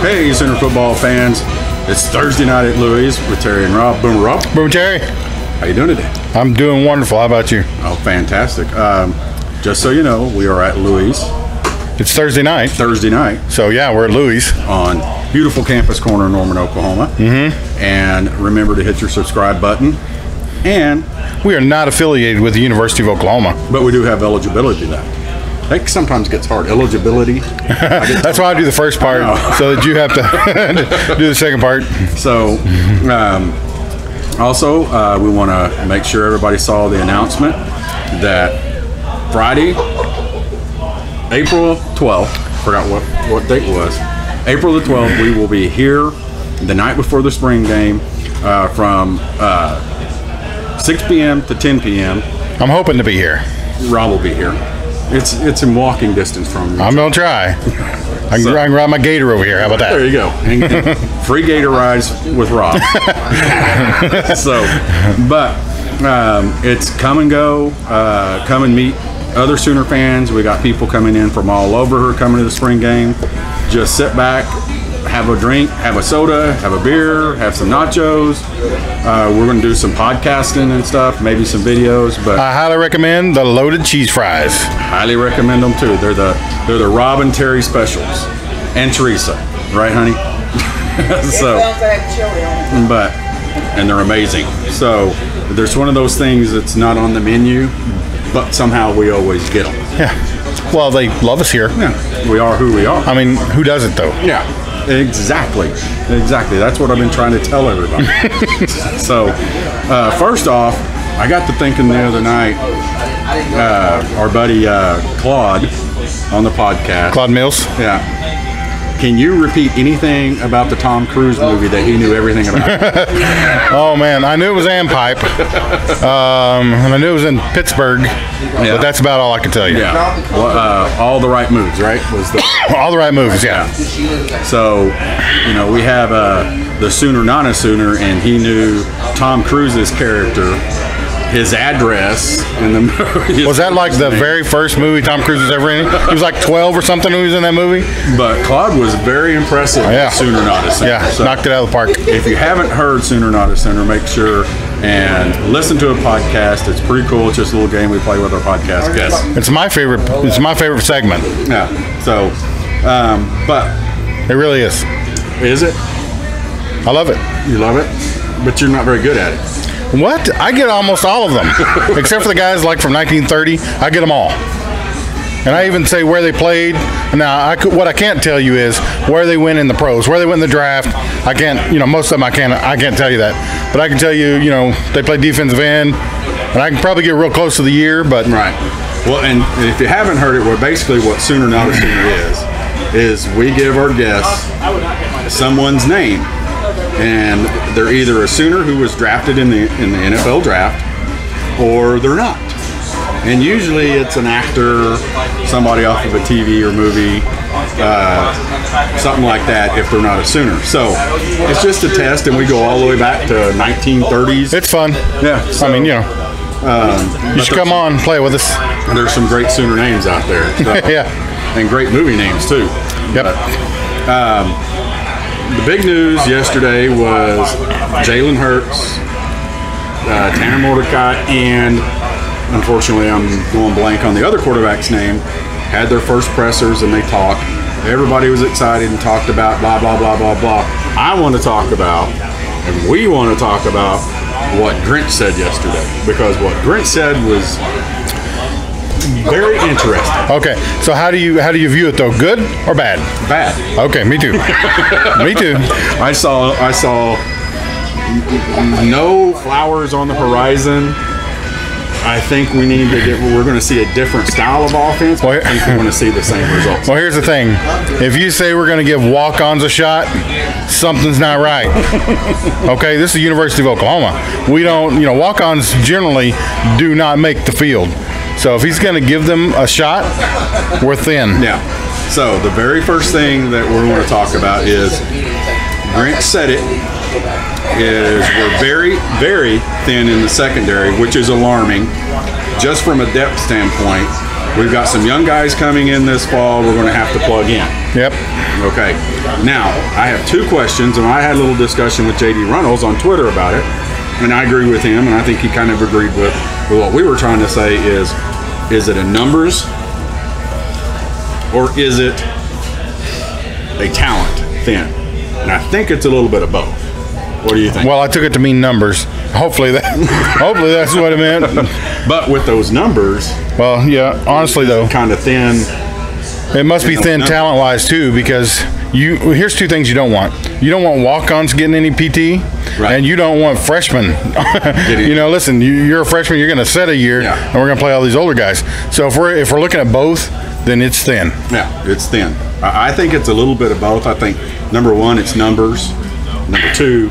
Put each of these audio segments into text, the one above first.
Hey, Sooner football fans. It's Thursday night at Louis with Terry and Rob. Boom, Rob. Boom, Terry. How you doing today? I'm doing wonderful. How about you? Oh, fantastic. Just so you know, we are at Louis. It's Thursday night. So, yeah, we're at Louis. On beautiful Campus Corner in Norman, Oklahoma. Mm-hmm. And remember to hit your subscribe button. And we are not affiliated with the University of Oklahoma. But we do have eligibility now. That sometimes gets hard. Eligibility. That's why I do the first part, so that you have to do the second part. So, also, we want to make sure everybody saw the announcement that Friday, April 12th, forgot what date it was, April the 12th, we will be here the night before the spring game from 6 p.m. to 10 p.m. I'm hoping to be here. Rob will be here. It's in walking distance from you. I'm going to try. I can ride my gator over here. How about that? There you go. And free gator rides with Rob. But it's come and go. Come and meet other Sooner fans. We got people coming in from all over who are coming to the spring game. Just sit back, have a drink, have a soda, have a beer, have some nachos. We're going to do some podcasting and stuff, maybe some videos. But I highly recommend the loaded cheese fries. Highly recommend them too. They're the Rob and Terry specials, and Teresa, right, honey? And they're amazing. So there's one of those things that's not on the menu, but somehow we always get them. Yeah. Well, they love us here. Yeah. We are who we are. I mean, who doesn't though? Yeah. Exactly. That's what I've been trying to tell everybody. So, first off, I got to thinking the other night, our buddy Claude on the podcast. Claude Mills? Yeah. Can you repeat anything about the Tom Cruise movie that he knew everything about? Oh, man. I knew it was Ampipe. And I knew it was in Pittsburgh. Yeah. But that's about all I can tell you. Yeah. Well, All the Right Moves, right? All the Right Moves, yeah. So, we have the Sooner, Not a Sooner, and he knew Tom Cruise's character, his address in the movie. Was that like the very first movie Tom Cruise was ever in? He was like 12 or something when he was in that movie? But Claude was very impressive with Sooner, Not a Sooner. Yeah, so knocked it out of the park. If you haven't heard Sooner, Not a Sooner, make sure and listen to a podcast. It's pretty cool. It's just a little game we play with our podcast guests. It's my favorite segment. Yeah. So, but it really is. Is it? I love it. You love it? But you're not very good at it. What? I get almost all of them. Except for the guys like from 1930. I get them all. And I even say where they played. Now, what I can't tell you is where they went in the pros, where they went in the draft. I can't, most of them I can't tell you that. But I can tell you, they play defensive end. And I can probably get real close to the year, but. Right. Well, and if you haven't heard it, basically what Sooner, Not a Sooner is we give our guests someone's name. And they're either a Sooner who was drafted in the NFL draft, or they're not. And usually it's an actor, somebody off of a TV or movie, something like that if they're not a Sooner. So it's just a test, and we go all the way back to 1930s. It's fun. Yeah. So, I mean, you should come on, play with us. There's some great Sooner names out there. So, yeah. And great movie names too. Yep. But, the big news yesterday was Jalen Hurts, Tanner Mordecai, and unfortunately I'm going blank on the other quarterback's name, had their first pressers and they talked. Everybody was excited and talked about blah, blah, blah, blah, blah. I want to talk about, and we want to talk about, what Grinch said yesterday. Because what Grinch said was very interesting. Okay, so how do you view it though? Good or bad? Bad. Okay, me too. Me too. I saw no flowers on the horizon. I think we're going to see a different style of offense. But I think we're going to see the same results. Well, here's the thing. If you say we're going to give Walkons a shot, something's not right. Okay, this is the University of Oklahoma. We don't, Walkons generally do not make the field. So if he's going to give them a shot, we're thin. Yeah. So the very first thing that we're going to talk about is, Grinch said it, is we're very, very thin in the secondary, which is alarming. Just from a depth standpoint, we've got some young guys coming in this fall we're going to have to plug in. Yep. Okay. Now, I have two questions, and I had a little discussion with JD Runnels on Twitter about it, and I agree with him, and I think he kind of agreed with what we were trying to say is it a numbers or is it a talent thin? And I think it's a little bit of both. What do you think? Well, I took it to mean numbers. Hopefully that's what it meant. But with those numbers, well, yeah, honestly though, kind of thin. It must be thin talent-wise too, because here's two things you don't want. You don't want walk-ons getting any PT, right, and you don't want freshmen. Listen, you're a freshman, you're going to set a year, and we're going to play all these older guys. So if we're looking at both, then it's thin. Yeah, it's thin. I think it's a little bit of both. I think number one, it's numbers. Number two,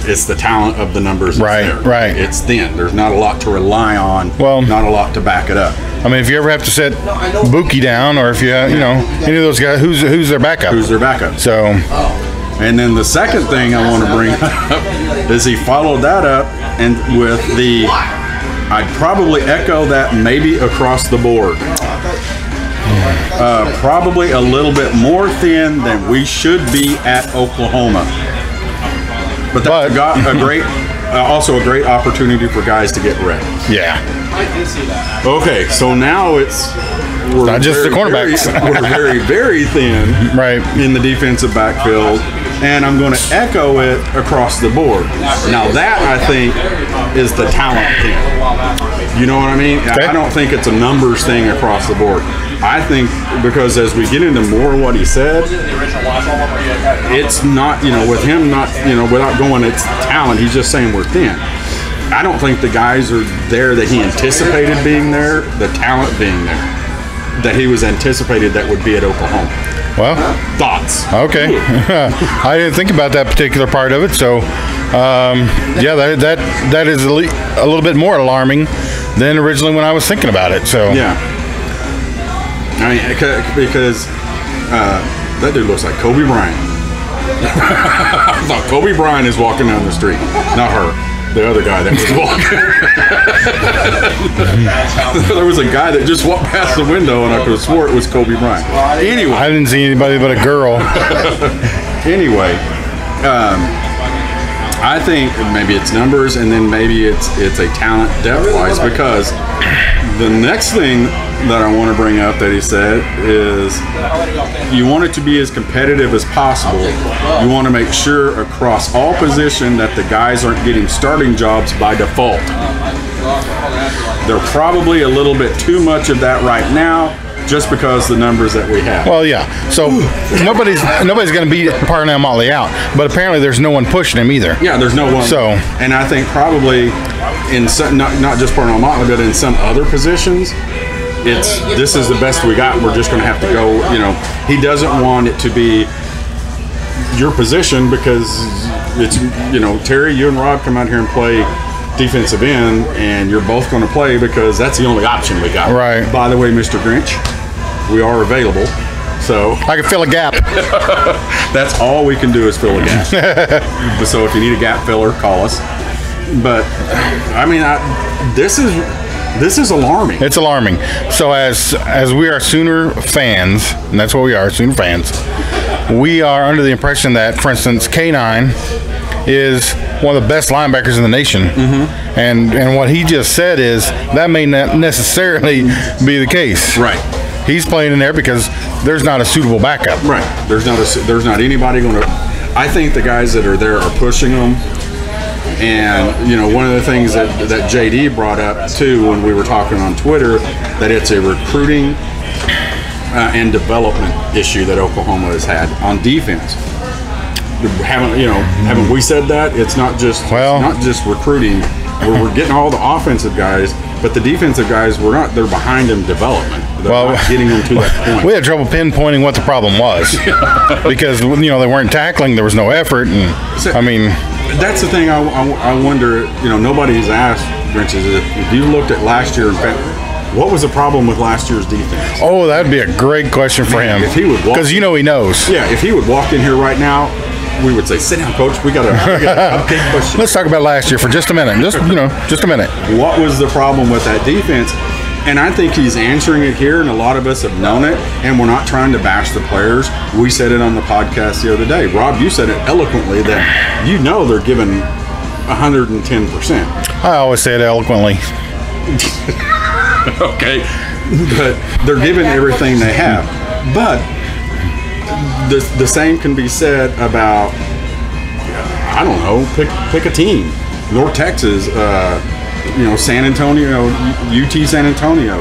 it's the talent of the numbers. Right. It's thin. There's not a lot to rely on. Well, not a lot to back it up. I mean, if you ever have to set Buki down, or if you any of those guys, who's their backup? Who's their backup? So, and then the second thing I want to bring up is he followed that up and with the, I'd probably echo that maybe across the board. Probably a little bit more thin than we should be at Oklahoma. But that's also a great opportunity for guys to get ready. Yeah. Okay, so now we're not just the cornerbacks. We're very, very thin, right, in the defensive backfield, and I'm going to echo it across the board. Now that I think is the talent thing. You know what I mean? Okay. I don't think it's a numbers thing across the board. I think because as we get into more of what he said, it's not, with him not, without going, it's talent. He's just saying we're thin. I don't think the guys are there that he anticipated being there, the talent being there, that he was anticipated that would be at Oklahoma. Well, thoughts? Okay. I didn't think about that particular part of it. So, that is a little bit more alarming than originally when I was thinking about it. So yeah. I mean, because that dude looks like Kobe Bryant. I thought Kobe Bryant is walking down the street, not her. The other guy that was walking. There was a guy that just walked past the window, and I could have swore it was Kobe Bryant. Anyway, I didn't see anybody but a girl. Anyway, I think maybe it's numbers, and then maybe it's a talent depth-wise, because the next thing that I want to bring up that he said is you want it to be as competitive as possible. You want to make sure across all position that the guys aren't getting starting jobs by default. They're probably a little bit too much of that right now, just because the numbers that we have. Well, yeah. So nobody's going to beat Parnell Motley out, but apparently there's no one pushing him either. Yeah, there's no one. So, and I think probably in some, not just Parnell Motley, but in some other positions, this is the best we got. We're just going to have to go. He doesn't want it to be your position because it's Terry, you and Rob come out here and play defensive end, and you're both going to play because that's the only option we got. Right. By the way, Mr. Grinch, we are available. So I can fill a gap. That's all we can do is fill a gap. So if you need a gap filler, call us. But I mean, this is alarming. It's alarming. So as we are Sooner fans, and that's what we are, Sooner fans, we are under the impression that, for instance, K9 is one of the best linebackers in the nation. Mm-hmm. And what he just said is that may not necessarily be the case. Right. He's playing in there because there's not a suitable backup. Right. There's not anybody going to. I think the guys that are there are pushing them. And one of the things that JD brought up too when we were talking on Twitter, that it's a recruiting and development issue that Oklahoma has had on defense. Haven't we said that? It's not just recruiting. We're getting all the offensive guys, but the defensive guys they're behind in development. They're not getting them to that point. We had trouble pinpointing what the problem was because they weren't tackling, there was no effort, and I mean, that's the thing. I wonder. Nobody's asked Grinch, if you looked at last year, in fact, what was the problem with last year's defense? Oh, that'd be a great question for him. If he would walk, because he knows. Yeah, if he would walk in here right now, we would say, "Sit down, coach. We got a big question." Let's talk about last year for just a minute. Just a minute. What was the problem with that defense? And I think he's answering it here, and a lot of us have known it, and we're not trying to bash the players. We said it on the podcast the other day. Rob, you said it eloquently that you know they're giving 110%. I always say it eloquently. Okay. But they're giving everything they have. But the same can be said about, I don't know, pick a team. North Texas, San Antonio, UT San Antonio.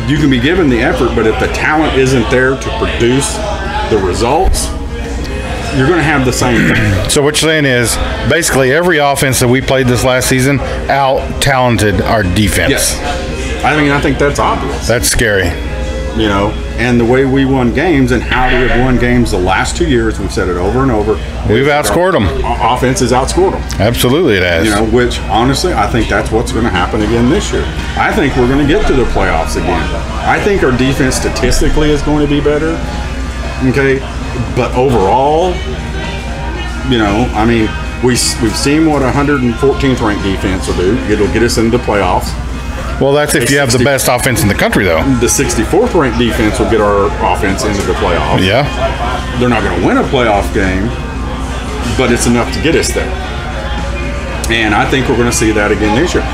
You can be given the effort, but if the talent isn't there to produce the results, you're going to have the same thing. So what you're saying is, basically every offense that we played this last season out-talented our defense. Yes. I think that's obvious. That's scary. And the way we won games and how we have won games the last 2 years, we've said it over and over. We've outscored them. Offense has outscored them. Absolutely it has. Which, honestly, I think that's what's going to happen again this year. I think we're going to get to the playoffs again. I think our defense statistically is going to be better. Okay? But overall, we've seen what 114th ranked defense will do. It'll get us into the playoffs. Well, that's if you have the best offense in the country, though. The 64th ranked defense will get our offense into the playoffs. Yeah. They're not going to win a playoff game, but it's enough to get us there. And I think we're going to see that again this year.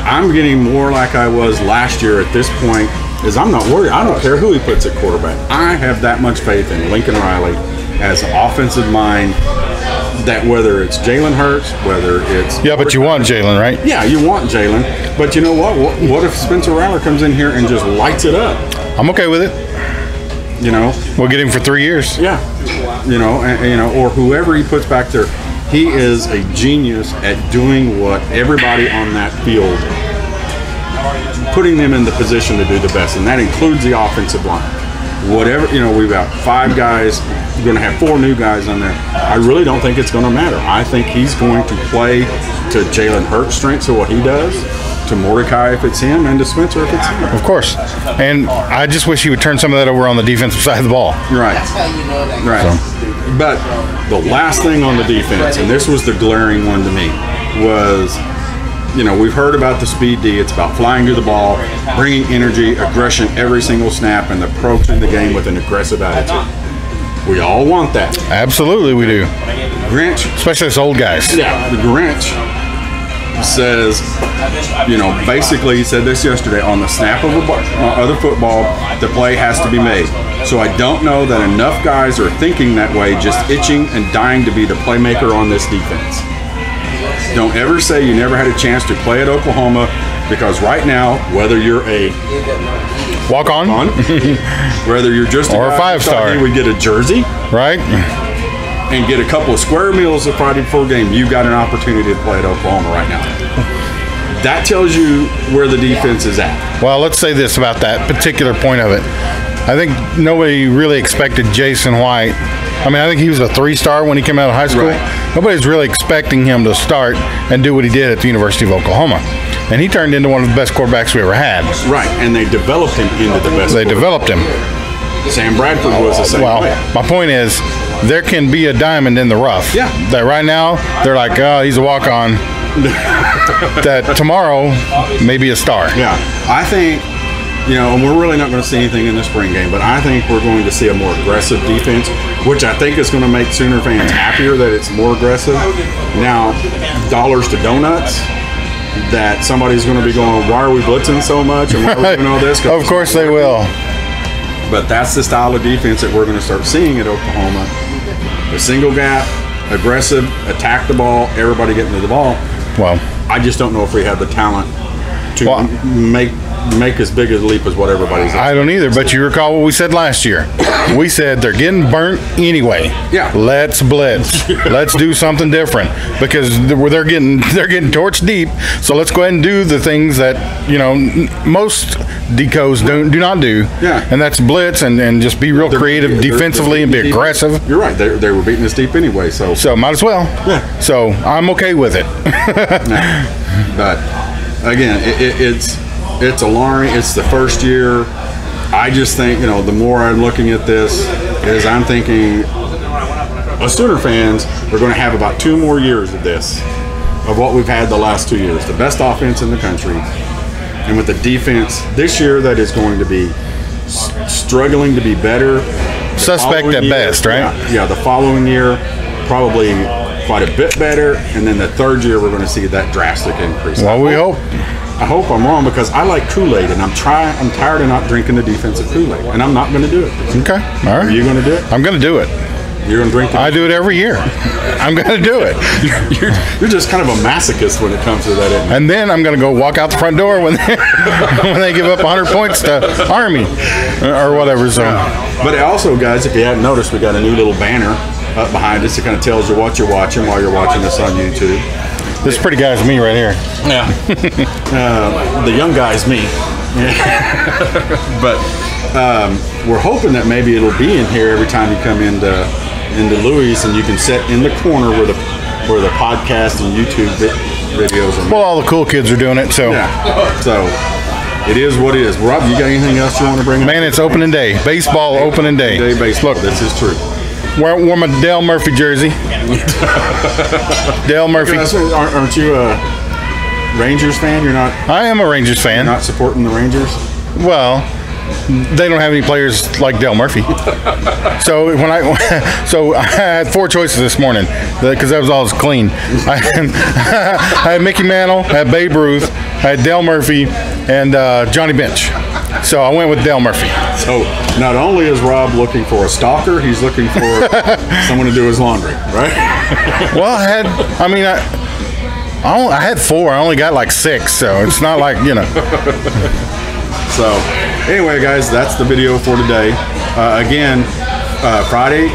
I'm getting more like I was last year at this point, is I'm not worried. I don't care who he puts at quarterback. I have that much faith in Lincoln Riley as an offensive mind, that whether it's Jalen Hurts, whether it's... Yeah, but you want Jalen, right? Yeah, you want Jalen. But you know what? What if Spencer Rattler comes in here and just lights it up? I'm okay with it. We'll get him for 3 years. Yeah. Or whoever he puts back there. He is a genius at doing what everybody on that field, putting them in the position to do the best. And that includes the offensive line. Whatever, we've got 5 guys. We're going to have 4 new guys on there. I really don't think it's going to matter. I think he's going to play to Jalen Hurts' strengths of what he does, to Mordecai if it's him, and to Spencer if it's him. Of course. And I just wish he would turn some of that over on the defensive side of the ball. Right. Right. So. But the last thing on the defense, and this was the glaring one to me, was, we've heard about the speed D. It's about flying to the ball, bringing energy, aggression every single snap, and approaching the game with an aggressive attitude. We all want that. Absolutely we do. Grinch. Especially us old guys. Yeah, the Grinch says, basically he said this yesterday, on the snap of the football, the play has to be made. So I don't know that enough guys are thinking that way, just itching and dying to be the playmaker on this defense. Don't ever say you never had a chance to play at Oklahoma, because right now, whether you're a walk-on, whether you're just or a 5-star, we get a jersey, right, and get a couple of square meals the Friday before game, you've got an opportunity to play at Oklahoma right now. That tells you where the defense is at. Well, let's say this about that particular point of it. I think nobody really expected Jason White. I think he was a 3-star when he came out of high school. Right. Nobody's really expecting him to start and do what he did at the University of Oklahoma. And he turned into one of the best quarterbacks we ever had. Right, and they developed him into the best. They developed him. Sam Bradford was the same way. My point is, there can be a diamond in the rough. Yeah. That right now, they're like, oh, he's a walk-on. That tomorrow may be a star. Yeah, I think, and we're really not going to see anything in the spring game, but I think we're going to see a more aggressive defense, which I think is going to make Sooner fans happier that it's more aggressive. Now, dollars to donuts, that somebody's going to be going, why are we blitzing so much and why are we doing all this? Of course they will. But that's the style of defense that we're going to start seeing at Oklahoma. The single gap, aggressive, attack the ball, everybody getting to the ball. Well, I just don't know if we have the talent to make as big a leap as what everybody's at. I don't either, but you recall what we said last year. We said they're getting burnt anyway. Yeah. Let's blitz. Let's do something different, because they're getting torched deep. So let's go ahead and do the things that most decos do not do. Yeah. And that's blitz and just be real creative defensively and be aggressive. You're right. They were beating us deep anyway. So might as well. Yeah. So I'm okay with it. But again, it's alarming. It's the first year. I just think, the more I'm looking at this, is I'm thinking us Sooner fans are going to have about 2 more years of this, of what we've had the last 2 years. The best offense in the country. and with the defense this year that is going to be struggling to be better. Suspect at best, right? Yeah, the following year probably quite a bit better, and then the third year we're going to see that drastic increase. Well, we hope. I hope I'm wrong, because I like Kool-Aid, and I'm tired of not drinking the defensive Kool-Aid, and I'm not going to do it. Okay, all right. Are you going to do it? I'm going to do it. You're going to drink it? I do it every year. I'm going to do it. You're just kind of a masochist when it comes to that, isn't you? And then I'm going to go walk out the front door when they give up 100 points to Army or whatever. So, but also, guys, if you haven't noticed, we got a new little banner up behind us. It kind of tells you what you're watching while you're watching this on YouTube. This pretty guy's me right here. Yeah. The young guy's me. But we're hoping that maybe it'll be in here every time you come into Louis, and you can sit in the corner where the podcast and YouTube videos are. Well, all the cool kids are doing it, so. Yeah. So it is what it is. Rob, you got anything else you want to bring up? Man, it's opening day. Baseball opening day. Baseball. Look, this is true. Wore my Dale Murphy jersey. Dale Murphy. Aren't you a Rangers fan? You're not. I am a Rangers fan. You're not supporting the Rangers? Well, they don't have any players like Dale Murphy. So I had 4 choices this morning because that was all clean. I had Mickey Mantle, I had Babe Ruth, I had Dale Murphy, and Johnny Bench. So I went with Dale Murphy. So not only is Rob looking for a stalker, he's looking for someone to do his laundry, right? Well, I had 4. I only got like 6, so it's not like, you know. So anyway, guys, that's the video for today. Again, Friday,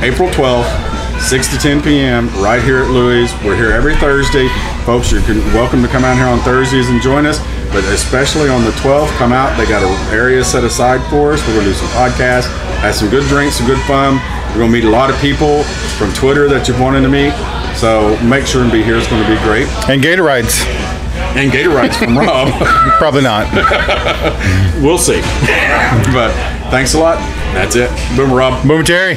April 12th, 6 to 10 p.m. right here at Louis. We're here every Thursday. Folks, you're welcome to come out here on Thursdays and join us. But especially on the 12th, come out. They got an area set aside for us. We're going to do some podcasts, have some good drinks, some good fun. We're going to meet a lot of people from Twitter that you've wanted to meet. So make sure and be here. It's going to be great. And Gatorides. And Gatorides from Rob. Probably not. We'll see. But thanks a lot. That's it. Boom, Rob. Boom, Jerry.